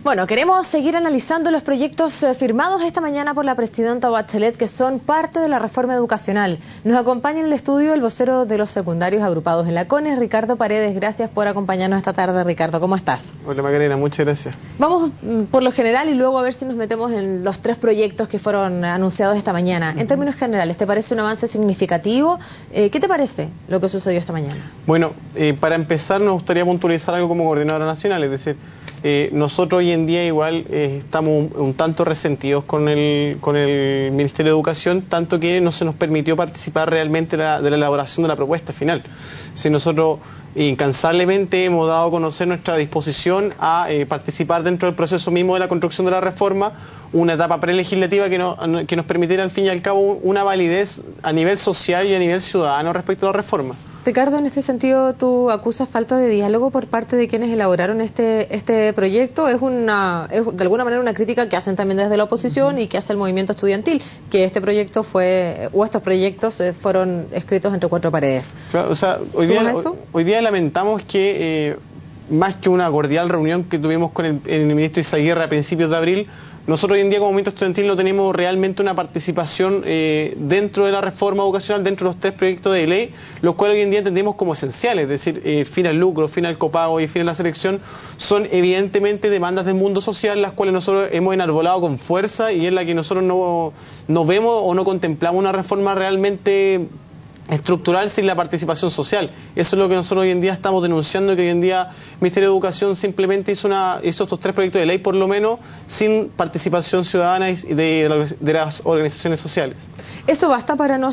Bueno, queremos seguir analizando los proyectos firmados esta mañana por la presidenta Bachelet, que son parte de la reforma educacional. Nos acompaña en el estudio el vocero de los secundarios agrupados en la CONES, Ricardo Paredes. Gracias por acompañarnos esta tarde, Ricardo. ¿Cómo estás? Hola, Macarena, muchas gracias. Vamos por lo general y luego a ver si nos metemos en los tres proyectos que fueron anunciados esta mañana. En términos generales, ¿te parece un avance significativo? ¿Qué te parece lo que sucedió esta mañana? Bueno, para empezar nos gustaría puntualizar algo como coordinadora nacional, es decir, nosotros hoy en día igual estamos un tanto resentidos con el Ministerio de Educación, tanto que no se nos permitió participar realmente de la elaboración de la propuesta final. Si nosotros incansablemente hemos dado a conocer nuestra disposición a participar dentro del proceso mismo de la construcción de la reforma, una etapa prelegislativa que nos permitiera al fin y al cabo una validez a nivel social y a nivel ciudadano respecto a la reforma. Ricardo, en este sentido, ¿tú acusas falta de diálogo por parte de quienes elaboraron este proyecto? Es de alguna manera una crítica que hacen también desde la oposición y que hace el movimiento estudiantil, que este proyecto estos proyectos fueron escritos entre cuatro paredes. Claro, o sea, hoy día lamentamos que, más que una cordial reunión que tuvimos con el ministro Izaguirre a principios de abril, nosotros hoy en día como movimiento estudiantil no tenemos realmente una participación dentro de la reforma educacional, dentro de los tres proyectos de ley, los cuales hoy en día entendemos como esenciales, es decir, fin al lucro, fin al copago y fin a la selección, son evidentemente demandas del mundo social, las cuales nosotros hemos enarbolado con fuerza y en la que nosotros no vemos o no contemplamos una reforma realmente estructural sin la participación social. Eso es lo que nosotros hoy en día estamos denunciando, que hoy en día el Ministerio de Educación simplemente hizo estos tres proyectos de ley, por lo menos, sin participación ciudadana y de las organizaciones sociales. ¿Eso basta para no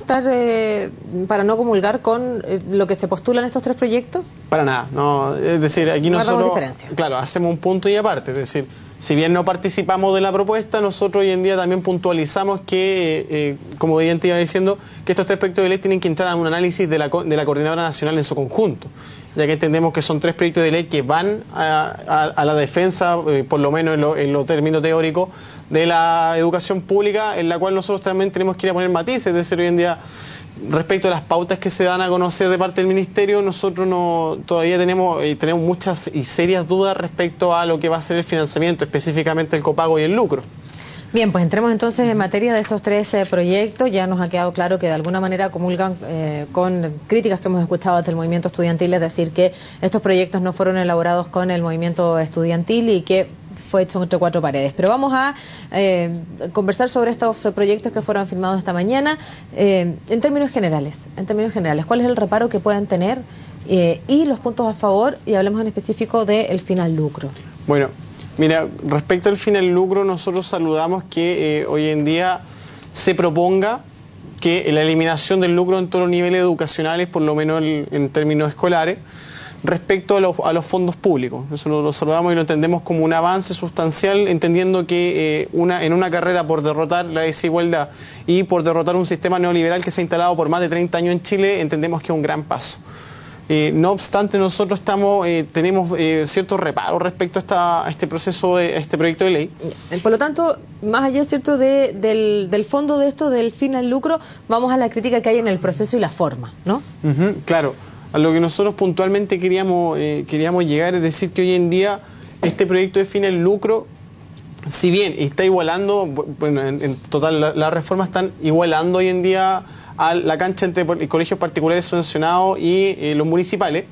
comulgar con lo que se postula en estos tres proyectos? Para nada, no, es decir, aquí nosotros, claro, hacemos un punto y aparte, es decir, si bien no participamos de la propuesta, nosotros hoy en día también puntualizamos que, como bien te iba diciendo, que estos tres proyectos de ley tienen que entrar a un análisis de la Coordinadora Nacional en su conjunto, ya que entendemos que son tres proyectos de ley que van a la defensa, por lo menos en lo término teórico, de la educación pública, en la cual nosotros también tenemos que ir a poner matices. Es decir, hoy en día, respecto a las pautas que se dan a conocer de parte del Ministerio, nosotros todavía tenemos muchas y serias dudas respecto a lo que va a ser el financiamiento, específicamente el copago y el lucro. Bien, pues entremos entonces en materia de estos tres proyectos. Ya nos ha quedado claro que de alguna manera comulgan con críticas que hemos escuchado desde el movimiento estudiantil, es decir, que estos proyectos no fueron elaborados con el movimiento estudiantil y que fue hecho entre cuatro paredes. Pero vamos a conversar sobre estos proyectos que fueron firmados esta mañana en términos generales. ¿Cuál es el reparo que puedan tener y los puntos a favor? Y hablemos en específico del fin al lucro. Bueno, mira, respecto al fin al lucro, nosotros saludamos que hoy en día se proponga que la eliminación del lucro en todos los niveles educacionales, por lo menos en términos escolares, respecto a los fondos públicos. Eso lo saludamos y lo entendemos como un avance sustancial, entendiendo que en una carrera por derrotar la desigualdad y por derrotar un sistema neoliberal que se ha instalado por más de 30 años en Chile, entendemos que es un gran paso. No obstante, nosotros tenemos ciertos reparos respecto a este proceso, a este proyecto de ley. Por lo tanto, más allá, ¿cierto?, del fondo de esto, del fin al lucro, vamos a la crítica que hay en el proceso y la forma, ¿no? Claro. A lo que nosotros puntualmente queríamos llegar es decir que hoy en día este proyecto de fin al lucro, si bien está igualando, bueno, en total las reformas están igualando hoy en día a la cancha entre colegios particulares subvencionados y los municipales,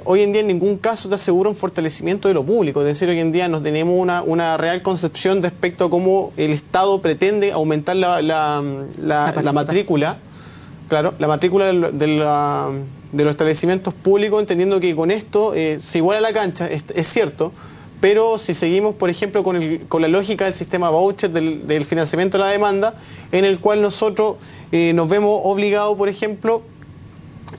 hoy en día en ningún caso te asegura un fortalecimiento de lo público. Es decir, hoy en día no tenemos una real concepción respecto a cómo el Estado pretende aumentar la matrícula. Claro, la matrícula de los establecimientos públicos, entendiendo que con esto se iguala la cancha, es cierto, pero si seguimos, por ejemplo, con la lógica del sistema voucher, del financiamiento de la demanda, en el cual nosotros nos vemos obligados, por ejemplo,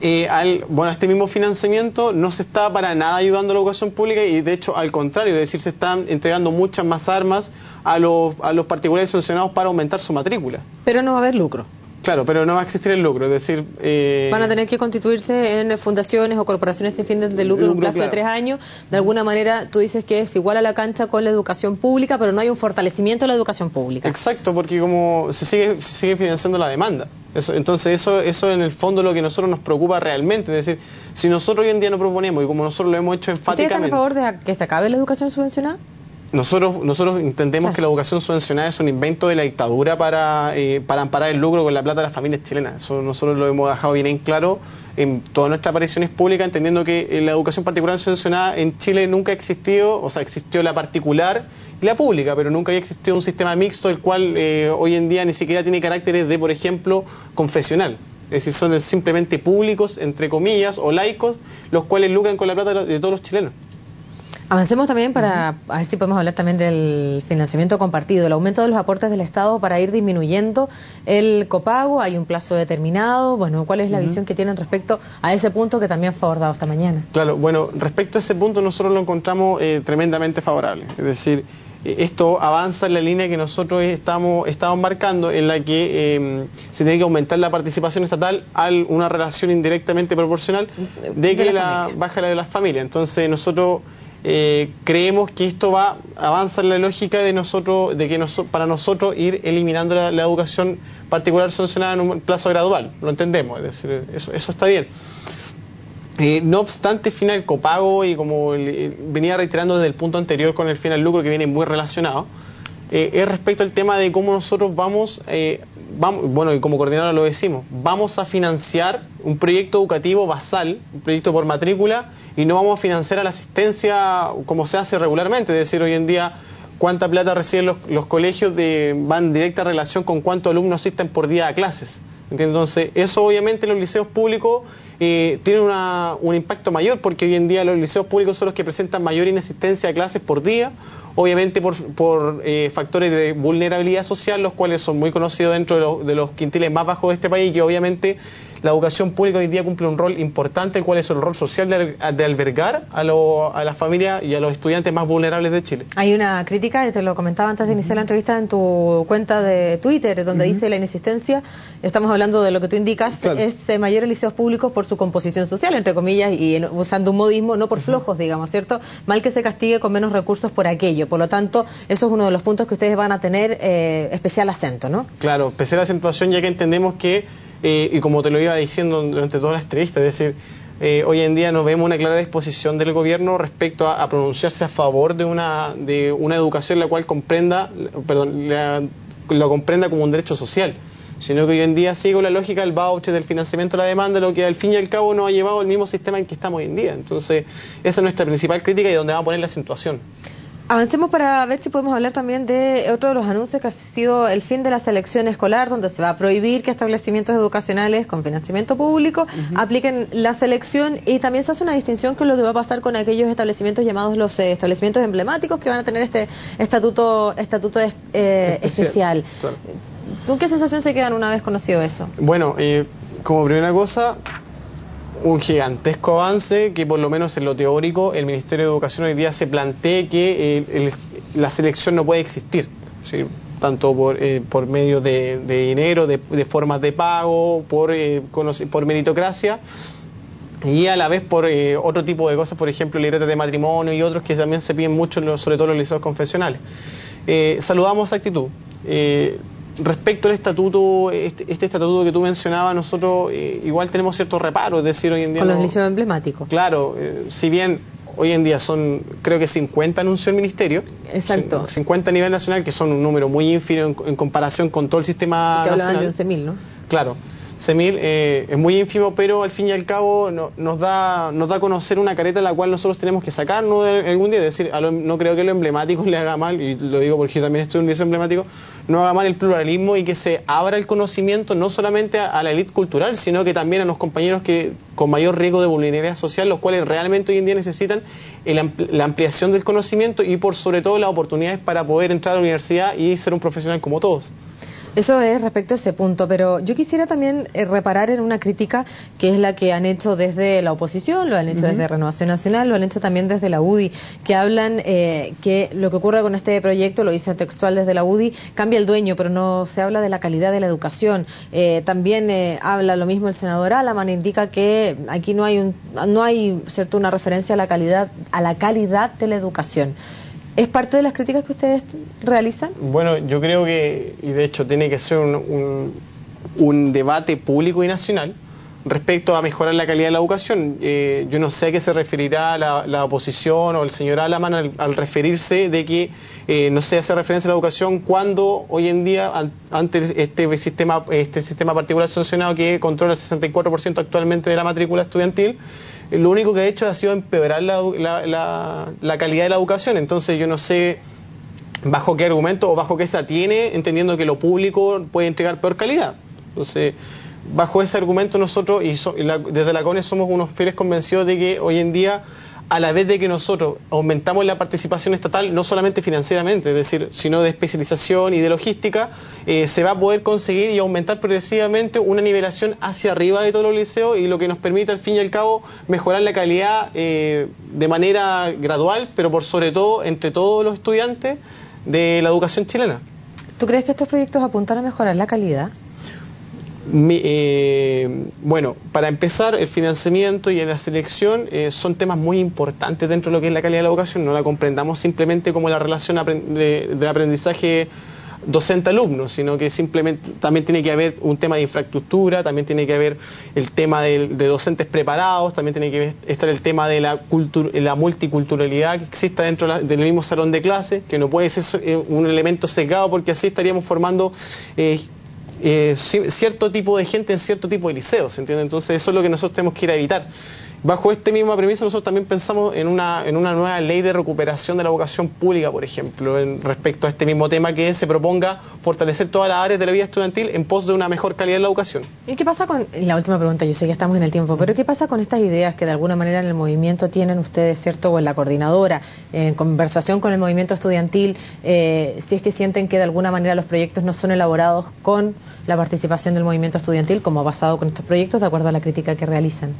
a este mismo financiamiento, no se está para nada ayudando a la educación pública y de hecho al contrario, es decir, se están entregando muchas más armas a los particulares sancionados para aumentar su matrícula. Pero no va a haber lucro. Claro, pero no va a existir el lucro, es decir... Van a tener que constituirse en fundaciones o corporaciones sin fin de lucro en un plazo de 3 años. De alguna manera, tú dices que es igual a la cancha con la educación pública, pero no hay un fortalecimiento de la educación pública. Exacto, porque como se sigue financiando la demanda. Entonces eso en el fondo es lo que a nosotros nos preocupa realmente. Es decir, si nosotros hoy en día no proponemos, y como nosotros lo hemos hecho enfáticamente... ¿Ustedes están a favor de que se acabe la educación subvencionada? Nosotros entendemos que la educación subvencionada es un invento de la dictadura para amparar el lucro con la plata de las familias chilenas. Eso nosotros lo hemos dejado bien en claro en todas nuestras apariciones públicas, entendiendo que la educación particular subvencionada en Chile nunca ha existido, o sea, existió la particular y la pública, pero nunca había existido un sistema mixto, el cual hoy en día ni siquiera tiene caracteres de, por ejemplo, confesional. Es decir, son simplemente públicos, entre comillas, o laicos, los cuales lucran con la plata de todos los chilenos. Avancemos también para a ver si podemos hablar también del financiamiento compartido, el aumento de los aportes del Estado para ir disminuyendo el copago. Hay un plazo determinado. Bueno, ¿cuál es la visión que tienen respecto a ese punto que también fue abordado esta mañana? Claro, bueno, respecto a ese punto nosotros lo encontramos tremendamente favorable. Es decir, esto avanza en la línea que nosotros estamos marcando, en la que se tiene que aumentar la participación estatal a una relación indirectamente proporcional de que baja la de las familias. Entonces nosotros creemos que esto avanza en la lógica de para nosotros ir eliminando la educación particular subvencionada en un plazo gradual. Lo entendemos, es decir, eso está bien. No obstante, fin al copago, y como venía reiterando desde el punto anterior con el fin al lucro, que viene muy relacionado, es respecto al tema de cómo nosotros vamos, bueno, y como coordinadora lo decimos, vamos a financiar un proyecto educativo basal, un proyecto por matrícula, y no vamos a financiar a la asistencia como se hace regularmente. Es decir, hoy en día, cuánta plata reciben los colegios va en directa relación con cuántos alumnos asisten por día a clases. Entonces, eso obviamente en los liceos públicos tiene un impacto mayor, porque hoy en día los liceos públicos son los que presentan mayor inasistencia a clases por día, obviamente por factores de vulnerabilidad social, los cuales son muy conocidos dentro de los quintiles más bajos de este país, y que obviamente la educación pública hoy día cumple un rol importante, el cual es el rol social de albergar a las familias y a los estudiantes más vulnerables de Chile. Hay una crítica, y te lo comentaba antes de iniciar la entrevista, en tu cuenta de Twitter, donde dice la inexistencia, estamos hablando de lo que tú indicas, claro, es mayor en liceos públicos por su composición social, entre comillas, y usando un modismo, no por flojos, digamos, ¿cierto? Mal que se castigue con menos recursos por aquello. Por lo tanto, eso es uno de los puntos que ustedes van a tener especial acento, ¿no? Claro, especial acentuación, ya que entendemos que y como te lo iba diciendo durante toda la entrevista, es decir, hoy en día no vemos una clara disposición del gobierno respecto a pronunciarse a favor de una educación la cual comprenda como un derecho social, sino que hoy en día sigue con la lógica del voucher, del financiamiento de la demanda, lo que al fin y al cabo nos ha llevado al mismo sistema en que estamos hoy en día. Entonces, esa es nuestra principal crítica y donde vamos a poner la acentuación. Avancemos para ver si podemos hablar también de otro de los anuncios que ha sido el fin de la selección escolar, donde se va a prohibir que establecimientos educacionales con financiamiento público apliquen la selección, y también se hace una distinción con lo que va a pasar con aquellos establecimientos llamados los establecimientos emblemáticos, que van a tener este estatuto especial. Claro. ¿Con qué sensación se quedan una vez conocido eso? Bueno, como primera cosa, un gigantesco avance que por lo menos en lo teórico el Ministerio de Educación hoy día se plantee que la selección no puede existir, ¿sí? Tanto por medio de dinero, de formas de pago, por meritocracia, y a la vez por otro tipo de cosas, por ejemplo libretas de matrimonio y otros que también se piden mucho, sobre todo en los liceos confesionales. Saludamos esa actitud. Respecto al estatuto, este estatuto que tú mencionabas, nosotros igual tenemos ciertos reparos, es decir, hoy en día... Con los liceos emblemáticos. Claro, si bien hoy en día son, creo que 50 anunció el Ministerio. Exacto. 50 a nivel nacional, que son un número muy ínfimo en comparación con todo el sistema nacional. Te hablaban de 11.000, ¿no? Claro. 11.000 es muy ínfimo, pero al fin y al cabo nos da a conocer una careta la cual nosotros tenemos que sacarnos algún día. Es decir, no creo que lo emblemático le haga mal, y lo digo porque yo también estoy en un liceo emblemático, no haga mal el pluralismo y que se abra el conocimiento no solamente a la élite cultural, sino que también a los compañeros que con mayor riesgo de vulnerabilidad social, los cuales realmente hoy en día necesitan la ampliación del conocimiento y por sobre todo las oportunidades para poder entrar a la universidad y ser un profesional como todos. Eso es respecto a ese punto, pero yo quisiera también reparar en una crítica que es la que han hecho desde la oposición, lo han hecho desde Renovación Nacional, lo han hecho también desde la UDI, que hablan que lo que ocurre con este proyecto, lo dice textual desde la UDI, cambia el dueño, pero no se habla de la calidad de la educación. También habla lo mismo el senador Alaman, indica que aquí no hay ¿cierto?, una referencia a la calidad de la educación. ¿Es parte de las críticas que ustedes realizan? Bueno, yo creo que, y de hecho tiene que ser un debate público y nacional, respecto a mejorar la calidad de la educación. Yo no sé a qué se referirá la oposición o el señor Alaman al referirse de que no se hace referencia a la educación cuando hoy en día, ante este sistema particular sancionado que controla el 64% actualmente de la matrícula estudiantil, lo único que ha hecho ha sido empeorar la calidad de la educación. Entonces yo no sé bajo qué argumento o bajo qué se atiene, entendiendo que lo público puede entregar peor calidad. Entonces, bajo ese argumento nosotros, desde la CONE somos unos fieles convencidos de que hoy en día, a la vez de que nosotros aumentamos la participación estatal, no solamente financieramente, es decir, sino de especialización y de logística, se va a poder conseguir y aumentar progresivamente una nivelación hacia arriba de todos los liceos, y lo que nos permite al fin y al cabo mejorar la calidad de manera gradual, pero por sobre todo entre todos los estudiantes de la educación chilena. ¿Tú crees que estos proyectos apuntan a mejorar la calidad? Bueno, para empezar, el financiamiento y la selección son temas muy importantes dentro de lo que es la calidad de la educación. No la comprendamos simplemente como la relación de aprendizaje docente-alumno, sino que simplemente también tiene que haber un tema de infraestructura, también tiene que haber el tema de docentes preparados, también tiene que estar el tema de la multiculturalidad que exista dentro del mismo salón de clase, que no puede ser un elemento sesgado, porque así estaríamos formando cierto tipo de gente en cierto tipo de liceos, ¿entiende? Entonces eso es lo que nosotros tenemos que ir a evitar. Bajo esta misma premisa nosotros también pensamos en una nueva ley de recuperación de la educación pública, por ejemplo, respecto a este mismo tema, que se proponga fortalecer todas las áreas de la vida estudiantil en pos de una mejor calidad de la educación. ¿Y qué pasa con, la última pregunta, yo sé que estamos en el tiempo, pero qué pasa con estas ideas que de alguna manera en el movimiento tienen ustedes, cierto, o en la coordinadora, en conversación con el movimiento estudiantil, si es que sienten que de alguna manera los proyectos no son elaborados con la participación del movimiento estudiantil, como ha pasado con estos proyectos, de acuerdo a la crítica que realizan?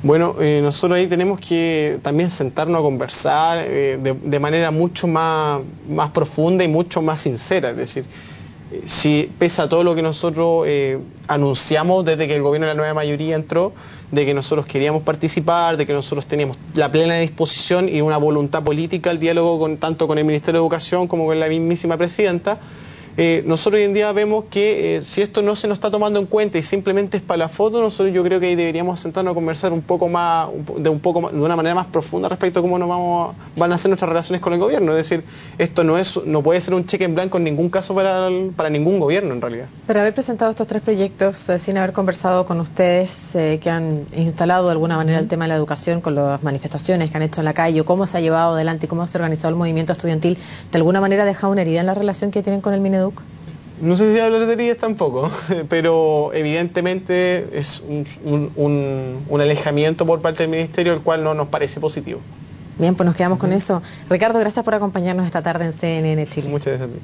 Bueno, nosotros ahí tenemos que también sentarnos a conversar de manera mucho más profunda y mucho más sincera. Es decir, si pese a todo lo que nosotros anunciamos desde que el gobierno de la nueva mayoría entró, de que nosotros queríamos participar, de que nosotros teníamos la plena disposición y una voluntad política al diálogo tanto con el Ministerio de Educación como con la mismísima presidenta, nosotros hoy en día vemos que si esto no se nos está tomando en cuenta y simplemente es para la foto, nosotros yo creo que ahí deberíamos sentarnos a conversar de una manera más profunda respecto a cómo van a ser nuestras relaciones con el gobierno. Es decir, esto no puede ser un cheque en blanco en ningún caso para ningún gobierno en realidad. Pero haber presentado estos tres proyectos sin haber conversado con ustedes que han instalado de alguna manera el tema de la educación con las manifestaciones que han hecho en la calle, o cómo se ha llevado adelante y cómo se ha organizado el movimiento estudiantil, de alguna manera deja una herida en la relación que tienen con el Mineduc. No sé si hablar de heridas tampoco, pero evidentemente es un alejamiento por parte del Ministerio, el cual no nos parece positivo. Bien, pues nos quedamos con eso. Ricardo, gracias por acompañarnos esta tarde en CNN Chile. Muchas gracias a ti.